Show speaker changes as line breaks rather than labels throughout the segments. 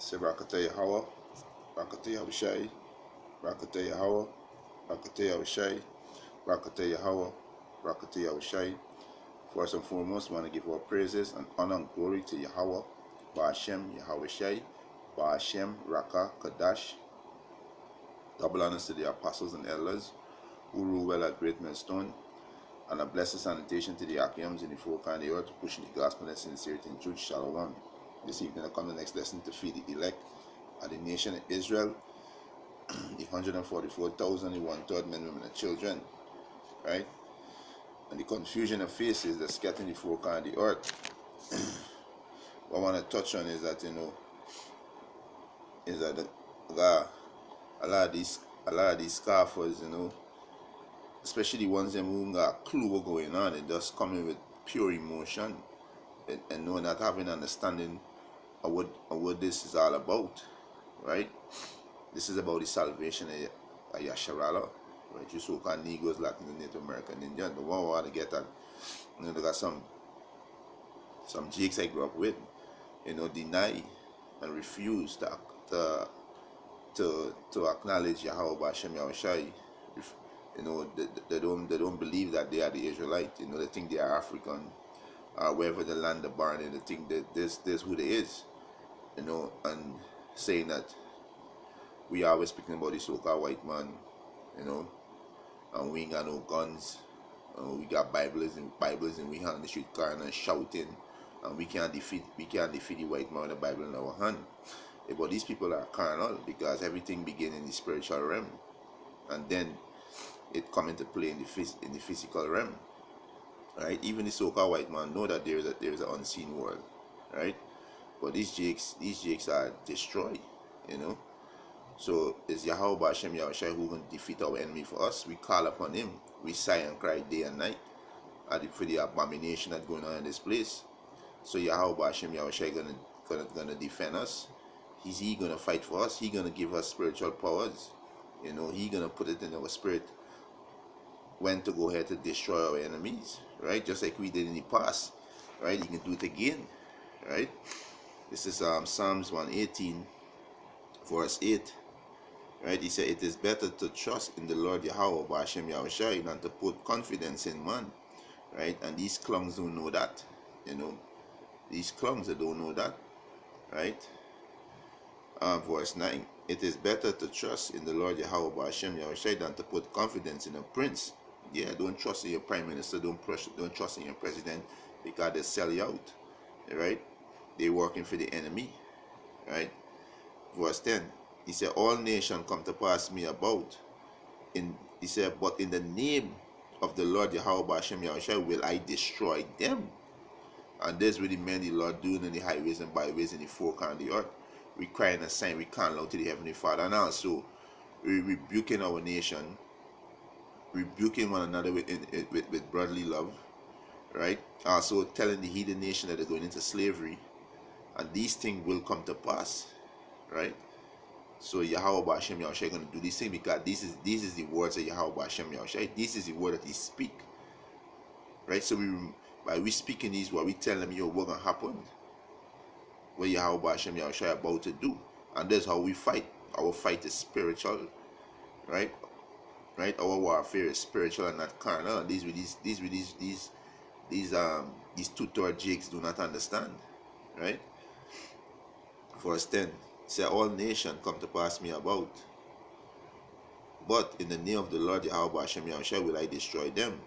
Say Rakata Yahweh, Rakata Yahushai, Rakata Yahweh, Rakata Yahushai, Rakata Yahweh, Rakata Yahushai. First and foremost, we want to give our praises and honor and glory to Yahweh, Ba'ashem, Yahushai, Ba'ashem, Raka, Kadash. Double honors to the apostles and elders who rule well at Great Millstone, and a blessed sanitation to the Akiams in the four kind of the earth to push the gospel and sincerity in truth. Shalom. This evening I come the next lesson to feed the elect of the nation of Israel, the 144,000, the 1/3 men, women, and children, right? And the confusion of faces that's scattering the four kind of the earth. What I want to touch on is that, a lot of these scoffers, especially the ones that who got a clue what's going on, they just come in with pure emotion and not having understanding of what this is all about, right? This is about the salvation of Yasharala, right? You so-called Negroes, Latin, Native American, Indian. The one who want to get that, they got some jigs I grew up with, deny and refuse to acknowledge Yahweh B'Ashem Yahushai. They don't believe that they are the Israelite. They think they are African, wherever the land of born in. They think that this who they is, and saying that we always speaking about the so-called white man, and we ain't got no guns, we got Bibles and we hand on the street car and shouting, and we can't defeat the white man with the Bible in our hand. But these people are carnal because everything begins in the spiritual realm, and then it come into play in the physical realm, right? Even the so-called white man know that there is an unseen world, right? But these jakes are destroyed, So it's Yahweh B'Ashem Yahushai who going to defeat our enemy for us. We call upon him. We sigh and cry day and night for the abomination that's going on in this place. So Yahweh B'Ashem Yahushai gonna defend us. He gonna fight for us. He gonna give us spiritual powers. He gonna put it in our spirit when to go ahead to destroy our enemies, right? Just like we did in the past, right? He can do it again, right? This is Psalms 118, verse 8, right? He said, "It is better to trust in the Lord Yahweh B'Ashem Yahushai than to put confidence in man," right? And these clowns don't know that, These clowns they don't know that, right? Verse 9, "It is better to trust in the Lord Yahweh B'Ashem Yahushai than to put confidence in a prince." Yeah, don't trust in your prime minister, don't trust in your president, because they sell you out, right? They're working for the enemy, right? Verse 10, he said, "All nations come to pass me about." He said, "But in the name of the Lord Yahweh B'Ashem Yahushai will I destroy them." And this really meant the Lord doing in the highways and byways in the four corners of the earth. We crying a sign, we calling out to the Heavenly Father. And also, we rebuking our nation, rebuking one another with brotherly love, right? Also telling the heathen nation that they're going into slavery. And these things will come to pass, right? So Yahweh B'Ashem Yahushai going to do this thing because this is the words of Yahweh B'Ashem Yahushai. This is the word that he speak, right? So by we speaking these words, we tell them, what's going to happen, what Yahweh B'Ashem Yahushai about to do. And that's how we fight. Our fight is spiritual, right? Our warfare is spiritual and not carnal. These two-third jigs do not understand, right? Verse 10, say, "All nations come to pass me about, but in the name of the Lord Yahweh B'Ashem Yahushai will I destroy them.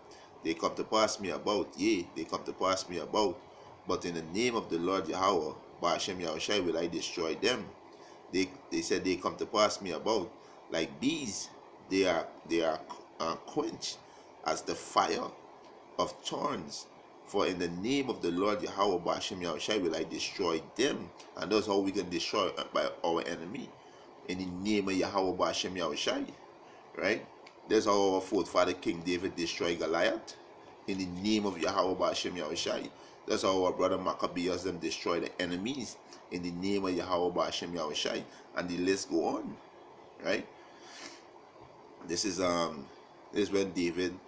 They come to pass me about, yea, they come to pass me about, but in the name of the Lord Yahweh B'Ashem Yahushai will I destroy them. They said they come to pass me about like bees. They are quenched as the fire of thorns. For in the name of the Lord Yahweh B'Ashem Yahushai will I destroy them." And that's how we can destroy by our enemy. In the name of Yahweh B'Ashem Yahushai, right? That's how our forefather King David destroyed Goliath. In the name of Yahweh B'Ashem Yahushai. That's how our brother Maccabees them destroy the enemies. In the name of Yahweh B'Ashem Yahushai. And the list go on, right? This is when David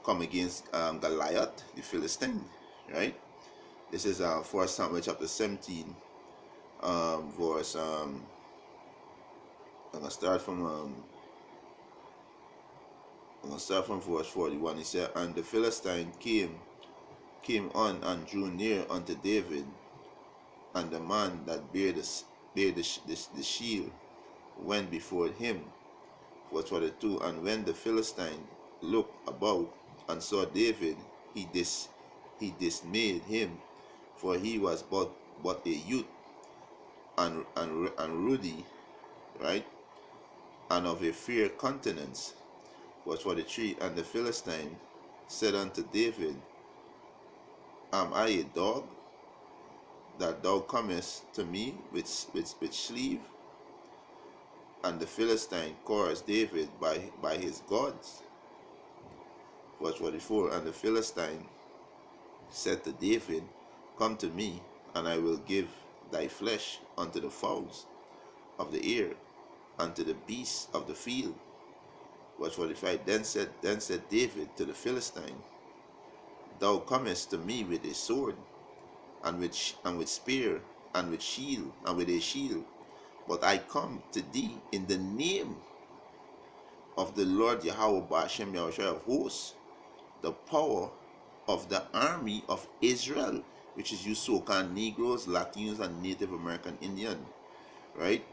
come against Goliath, the Philistine, right? This is 1 Samuel chapter 17, verse I'm gonna start from verse 41. He said, and the Philistine came on and drew near unto David, and the man that bare the shield went before him. Verse 42. And when the Philistine looked about and saw David, he dismayed him, for he was but a youth, and ruddy, right, and of a fair countenance. Verse 43. And the Philistine said unto David, am I a dog, that thou comest to me with sleeve? And the Philistine cursed David by his gods. Verse 44. And the Philistine said to David, come to me, and I will give thy flesh unto the fowls of the air, and to the beasts of the field. Verse 45. Then said David to the Philistine, thou comest to me with a sword, and with spear, and with shield, and with a shield, but I come to thee in the name of the Lord Yahweh Ba'ashem Yahushua of hosts, the power of the army of Israel, which is you so-called Negroes, Latinos, and Native American Indian, right?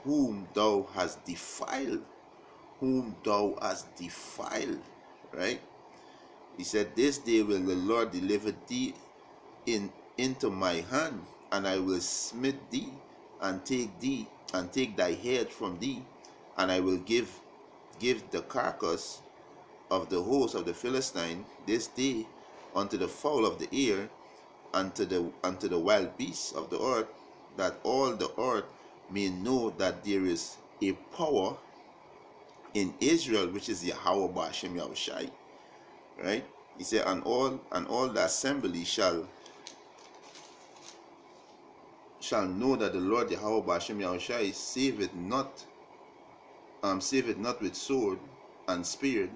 Whom thou hast defiled, right? He said, this day will the Lord deliver thee into my hand, and I will smite thee, and take thy head from thee, and I will give the carcass of the host of the Philistine this day unto the fowl of the air, unto the wild beasts of the earth, that all the earth may know that there is a power in Israel, which is Yahweh Ba'ashem Yahushai. Right? He said, and all the assembly shall know that the Lord Yahweh Ba'ashem Yahushai saveth not with sword and spear,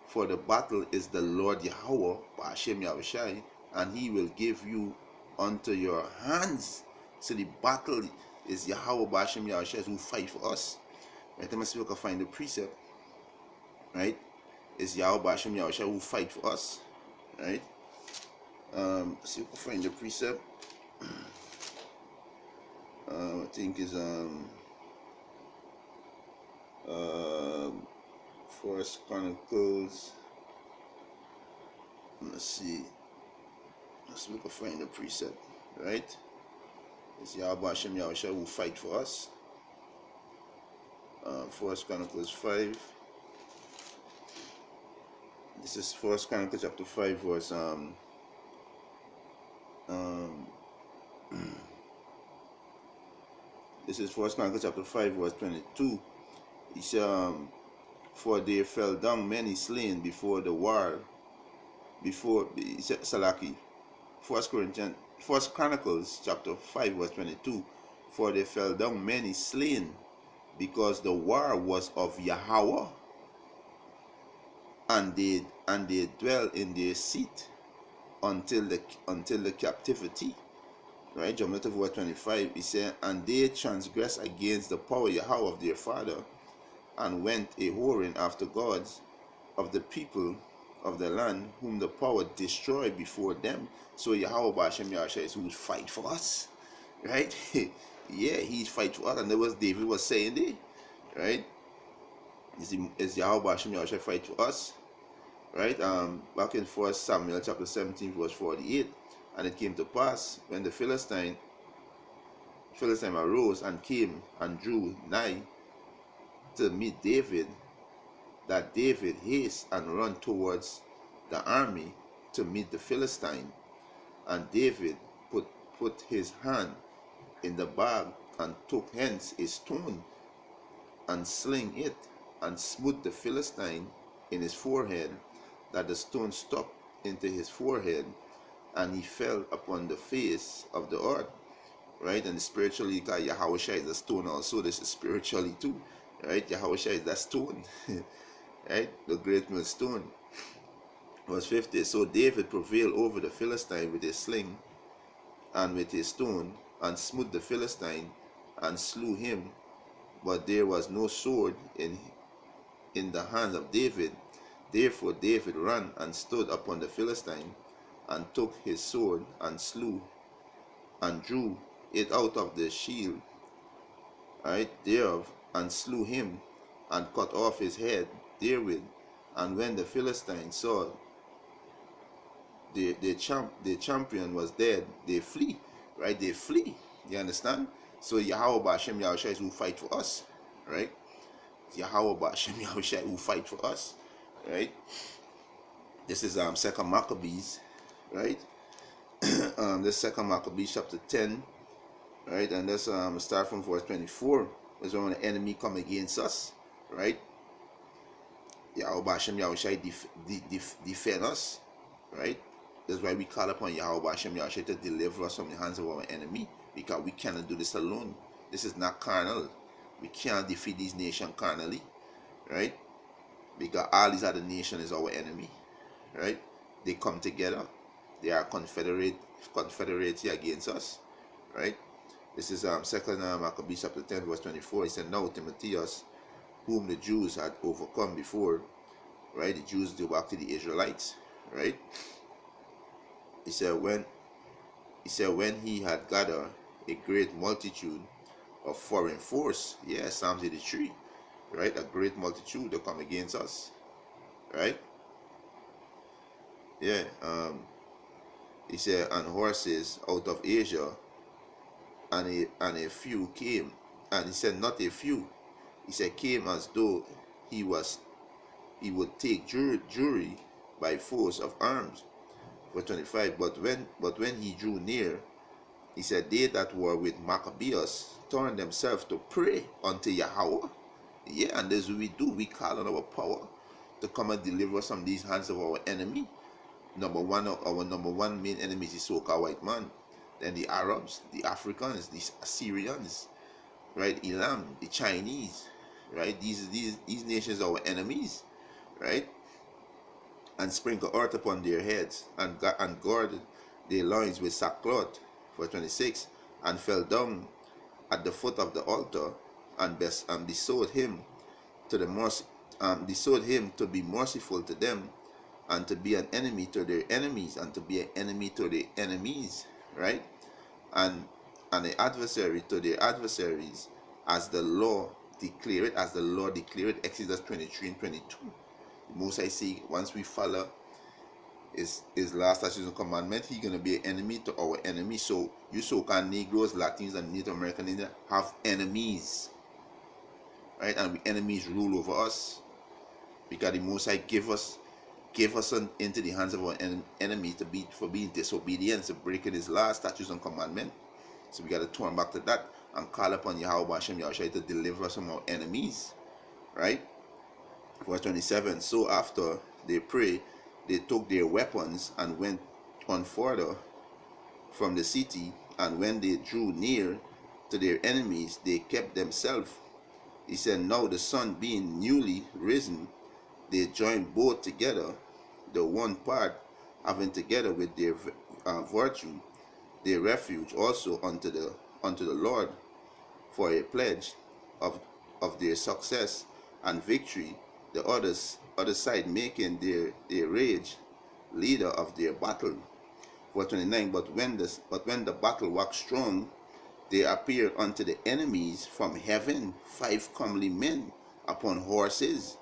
for the battle is the Lord Yahweh Ba'ashem Yahushai, and he will give you unto your hands. So the battle is Yahweh Ba'ashem Yahushai who fight for us. Right? Let me see if we can find the precept. Right? It's Yahweh Ba'ashem Yahushai who fight for us. Right? See if we can find the precept. I think is First Chronicles. Let's see. Let's look to find the precept. Right? It's Yahweh Hashem Yahushua who fight for us. First Chronicles 5. This is First Chronicles chapter 5 verse this is First Chronicles chapter 5 verse 22. He said, for there fell down many slain before the war. He said, Salaki. First Chronicles chapter 5 verse 22. For there fell down many slain, because the war was of Yahweh, and they dwell in their seat until the captivity. Right? Jump to verse 25. He said, and they transgressed against the power Yahweh of their father, and went a whoring after gods of the people of the land, whom the power destroyed before them. So Yahweh Ba'ashem Yahushua is who fight for us. Right? Yeah, he's fight for us, and that was David was saying there. Right? Is Yahweh Ba'ashem Yahushua fight for us? Right? Back in 1 Samuel chapter 17 verse 48. And it came to pass, when the Philistine arose and came and drew nigh to meet David, that David haste and run towards the army to meet the Philistine. And David put his hand in the bag, and took hence a stone, and sling it, and smote the Philistine in his forehead, that the stone stuck into his forehead, and he fell upon the face of the earth. Right? And spiritually, God, Yahushua is a stone also. This is spiritually too. Right? Yahushua is that stone. Right? The great millstone. Verse 50. So David prevailed over the Philistine with a sling and with a stone, and smote the Philistine, and slew him. But there was no sword in the hand of David. Therefore David ran and stood upon the Philistine, and took his sword, and slew, and drew it out of the shield, right, thereof, and slew him, and cut off his head therewith. And when the Philistines saw the champion was dead, they flee, right? They flee. You understand? So Yahweh Hashem Yahushua is who fight for us, right? Yahweh Hashem Yahushua who fight for us, right? This is Second Maccabees, right? This Second Maccabees chapter 10, right? And let's start from verse 24. Is when the enemy come against us, right? Yahweh Hashem Yahushua defend us, right? That's why we call upon Yahweh Hashem Yahushua to deliver us from the hands of our enemy, because we cannot do this alone. This is not carnal. We can't defeat these nations carnally, right? Because all these other nations is our enemy, right? They come together. They are confederacy against us, right? This is Second Maccabees chapter 10 verse 24. He said, "Now Timotheus, whom the Jews had overcome before," right? The Jews do back to the Israelites, right? He said when he had gathered a great multitude of foreign force, yeah, Psalms 83, right? A great multitude to come against us, right? Yeah. He said, and horses out of Asia, and a few came, and he said not a few, he said came as though he would take Jewry by force of arms. Verse 25. But when he drew near, he said, they that were with Maccabeus turned themselves to pray unto Yahweh. Yeah, and this is what we do. We call on our power to come and deliver us from these hands of our enemy. Our number one main enemy is the so-called white man. Then the Arabs, the Africans, the Assyrians, right? Elam, the Chinese, right? These nations are our enemies, right? And sprinkle earth upon their heads, and guarded their loins with sackcloth. Verse 26. And fell down at the foot of the altar, and besought him to be merciful to them, and to be an enemy to their enemies, and to be an enemy to their enemies, right? And an adversary to their adversaries, as the law declared, Exodus 23 and 22. Most I see, once we follow his last statutes and commandment, he's gonna be an enemy to our enemy. So you so-called Negroes, Latins, and Native American Indians have enemies, right? And the enemies rule over us, because the Most High give us into the hands of our enemies for being disobedient, to breaking his law, statutes, and commandment. So we got to turn back to that and call upon Yahweh Hashem Yahushua to deliver us from our enemies, right? Verse 27. So after they prayed, they took their weapons and went on further from the city, and when they drew near to their enemies, they kept themselves. He said, now the sun being newly risen, they joined both together, the one part having together with their virtue their refuge also unto the Lord, for a pledge of their success and victory, the other side making their rage leader of their battle. Verse 29. But when the battle waxed strong, there appeared unto the enemies from heaven 5 comely men upon horses,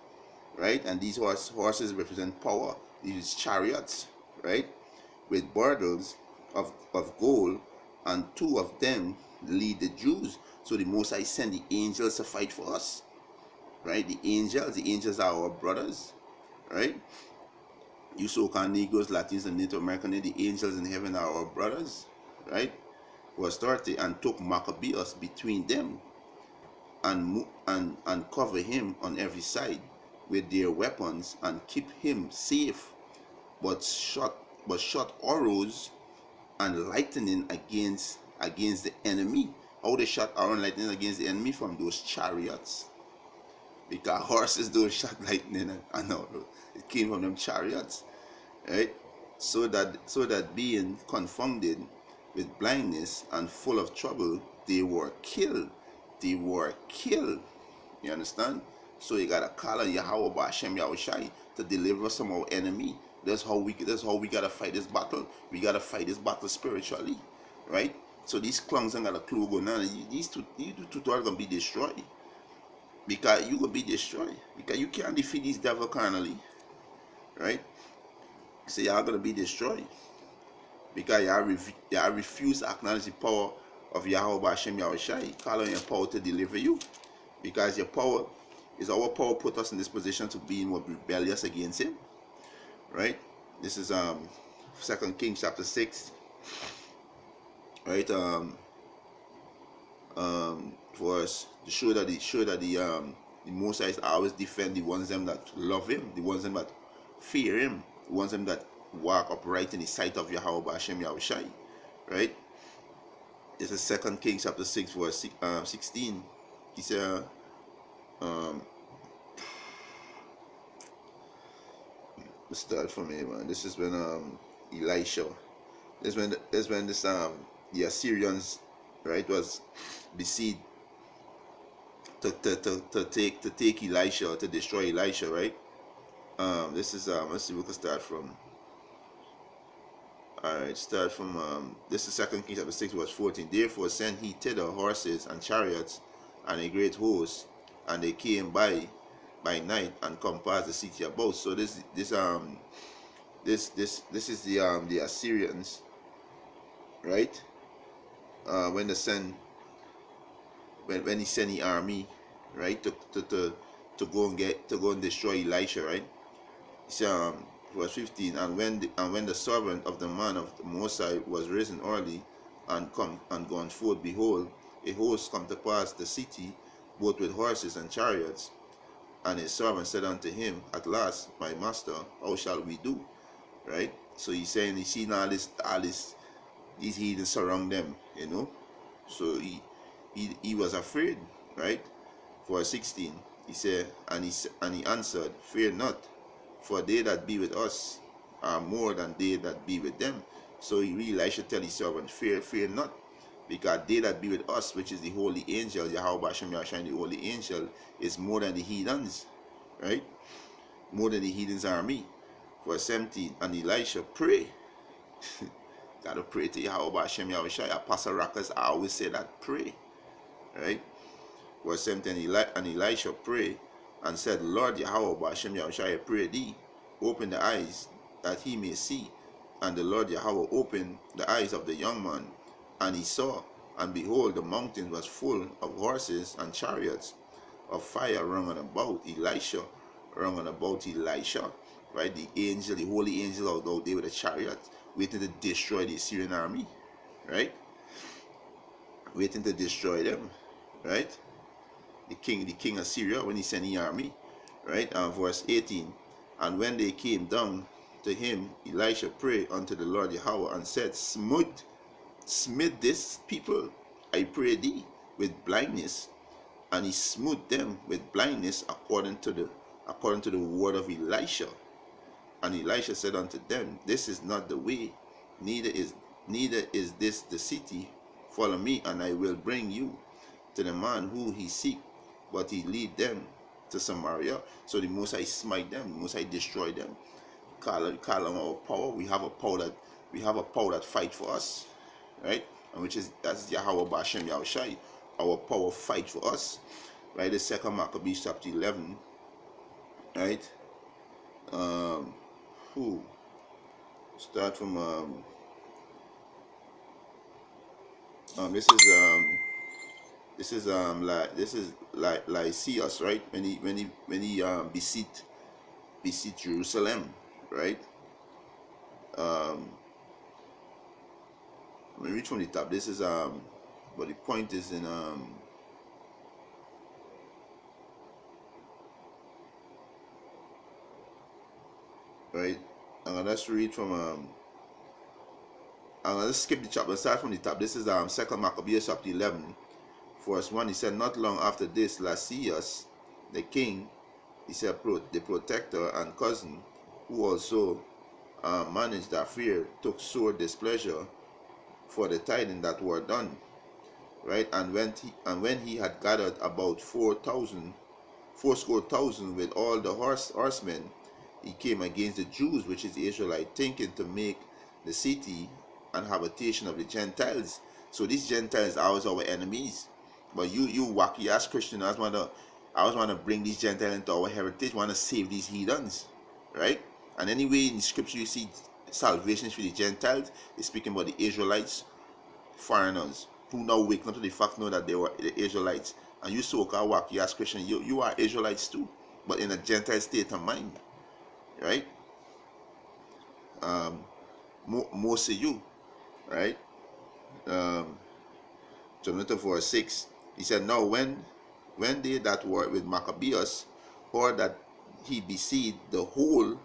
right? And these horses represent power. These chariots, right, with burdles of gold, and 2 of them lead the Jews. So the Most High send the angels to fight for us, right? The angels are our brothers, right? You so-called Negroes, Latins, and Native American, the angels in heaven are our brothers, right? Verse 30. And took Maccabeus between them, and cover him on every side with their weapons, and keep him safe, but shot arrows and lightning against the enemy. How they shot arrow and lightning against the enemy? From those chariots, because horses don't shot lightning and arrow. It came from them chariots, right? So that being confounded, with blindness and full of trouble, they were killed. They were killed. You understand? So you gotta call on Yahweh Ba'Shem Yahushai to deliver us from our enemy. That's how we gotta fight this battle. We gotta fight this battle spiritually. Right? So these clowns ain't got a clue going on. These two are gonna be destroyed. Because you will be destroyed. Because you can't defeat these devil carnally. Right? So y'all gonna be destroyed. Because y'all refuse to acknowledge the power of Yahweh Hashem Yahushai. Call on your power to deliver you. Because your power is our power put us in this position to be in what rebellious against him. Right? This is 2 Kings chapter 6. Right? For us to show that the Most High always defend the ones them that love him, the ones them that fear him, the ones them that walk upright in the sight of Yahweh Hashem Yahushai. Right? This is 2 Kings chapter 6 verse 16. He said let's start from here, man. This is when Elisha, this when this the Assyrians, right, was besieged to take Elisha, to destroy Elisha, right? This is let's see, we can start from. Alright, start from this is 2 Kings chapter 6 verse 14. Therefore sent he thither horses and chariots and a great host, and they came by night and compassed the city about. So this is the Assyrians, right? When he sent the army, right, to go and destroy Elisha, right? So, verse 15, and when the servant of the man of the Most High was risen early and gone forth, behold, a host come to pass the city, both with horses and chariots. And his servant said unto him, at last, my master, how shall we do? Right? So he's saying, he's seen all these heathens surround them, you know. So he was afraid, right? Verse 16, he said, and he answered, fear not, for they that be with us are more than they that be with them. So he really should tell his servant, fear not, because they that be with us, which is the holy angel, Yahweh Hashem Yahshua, the holy angel, is more than the heathens, right? More than the heathens army. Verse 17, and Elisha pray. Gotta pray to Yahweh Hashem Yahshua. Apostle Rackers always say that, pray, right? Verse 17, and Elisha pray and said, Lord Yahweh Hashem Yahshua, I pray thee, open the eyes that he may see. And the Lord Yahweh opened the eyes of the young man, and he saw, and behold, the mountain was full of horses and chariots of fire round about Elisha, right? The angel, the holy angel out there with a chariot, waiting to destroy the Syrian army, right? Waiting to destroy them, right? The king of Syria, when he sent the army, right? Verse 18, and when they came down to him, Elisha prayed unto the Lord Yahweh and said, smite this people, I pray thee, with blindness. And he smote them with blindness according to the word of Elisha. And Elisha said unto them, this is not the way, neither is this the city. Follow me, and I will bring you to the man who he seek. But he lead them to Samaria. So the Most High smite them, the Most High destroy them. Call on our power. We have a power that fight for us, right? And that's Yahweh Ba'Shem Yahushai. Our power fight for us, right? The 2nd Maccabees chapter 11, right? Start from this is Lysias, right? When he beseech Jerusalem, right? Let me read from the top. This is but the point is in right. I'm gonna just read from I'm gonna skip the chapter, start from the top. This is 2nd Maccabees chapter 11, verse 1. He said, not long after this, Lysias, the king, he said, the protector and cousin, who also managed the affair, took sore displeasure for the tidings that were done, right? And when he had gathered about 4,000, fourscore thousand with all the horsemen, he came against the Jews, which is the Israelite, thinking to make the city and habitation of the Gentiles. So these Gentiles are always our enemies. But you wacky ass Christian, I always wanna bring these Gentiles into our heritage, wanna save these heathens, right? And anyway, in the scripture you see salvation is for the Gentiles. It's speaking about the Israelites, foreigners who now waking up to the fact know that they were the Israelites. And you so-called wacky ass Christian, you are Israelites too, but in a Gentile state of mind, right? Most of you, right? Jonathan 4:6, he said, now when they that were with Maccabeus heard that he besieged the whole,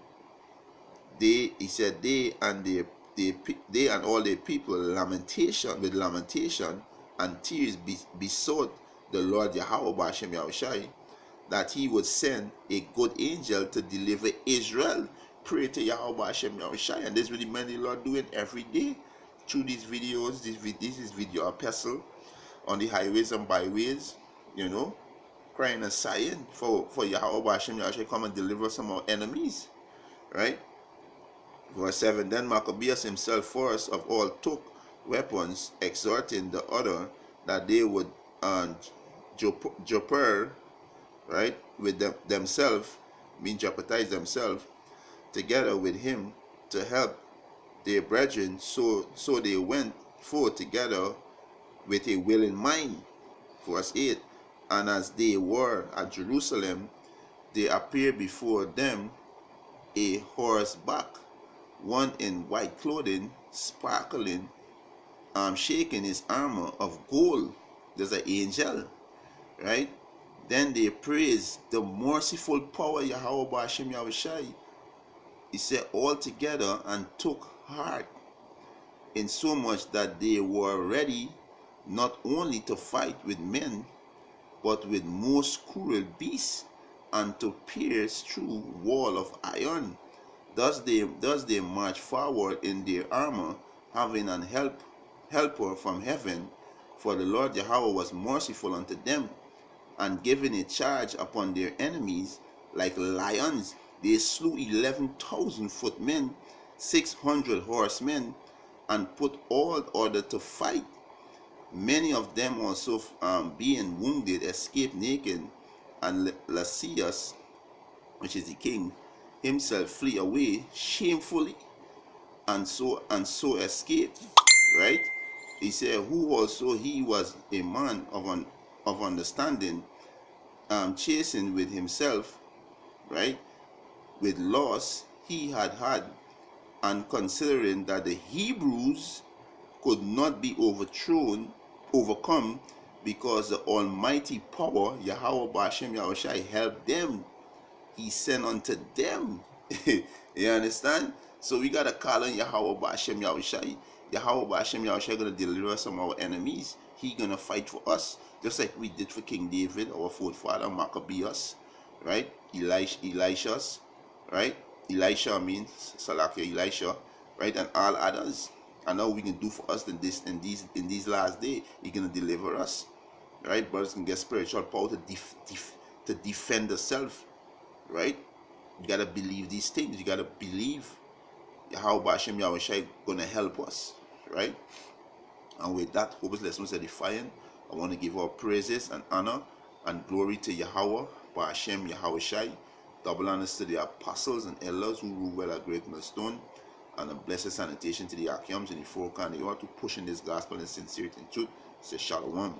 he said they and all the people lamentation and tears besought the Lord Yahweh B'Hashem Yahushai that he would send a good angel to deliver Israel. Pray to Yahweh B'Hashem Yahushai, and this is what the man the Lord doing every day through these videos. This is video epistle on the highways and byways, crying and sighing for Yahweh B'Hashem Yahushai come and deliver some of our enemies, right? Verse 7, then Maccabeus himself first of all took weapons, exhorting the other that they would joper, right, with themselves, mean jeopardize themselves, together with him to help their brethren. So they went forth together with a willing mind. Verse 8, and as they were at Jerusalem, there appeared before them a horseback, one in white clothing, sparkling, shaking his armor of gold. There's an angel, right? Then they praised the merciful power Yahweh B'Hashem Yahushai. He said all together and took heart, in so much that they were ready not only to fight with men, but with most cruel beasts, and to pierce through wall of iron. Thus they march forward in their armor, having an helper from heaven. For the Lord Yahweh was merciful unto them, and giving a charge upon their enemies like lions. They slew 11,000 footmen, 600 horsemen, and put all order to fight. Many of them also, being wounded, escaped naked, and Lysias, which is the king, himself flee away shamefully, and so escaped, right? He said, who also he was a man of understanding, chasing with himself, right, with loss he had, and considering that the Hebrews could not be overcome, because the almighty power Yahweh B'Hashem Yahushai helped them. He sent unto them. You understand? So we gotta call on Yahweh B'Hashem Yahushai. Yahweh B'Hashem Yahushai gonna deliver us from our enemies. He gonna fight for us, just like we did for King David, our forefather Maccabeus, right? Elisha's, right? Elisha means Salakia Elisha, right? And all others. And now we can do for us in these last days. He's gonna deliver us, right? Brothers can get spiritual power to defend themselves, right? You gotta believe these things. You gotta believe how B'Hashem Yahushai gonna help us, right? And with that, hope this lesson was edifying. I want to give our praises and honor and glory to Yahweh B'Hashem Yahushai. Double honors to the apostles and elders who rule well at Great Millstone, and a blessed sanitation to the Akiams and the four kind. They ought to push in this gospel in sincerity and truth. Say shalom.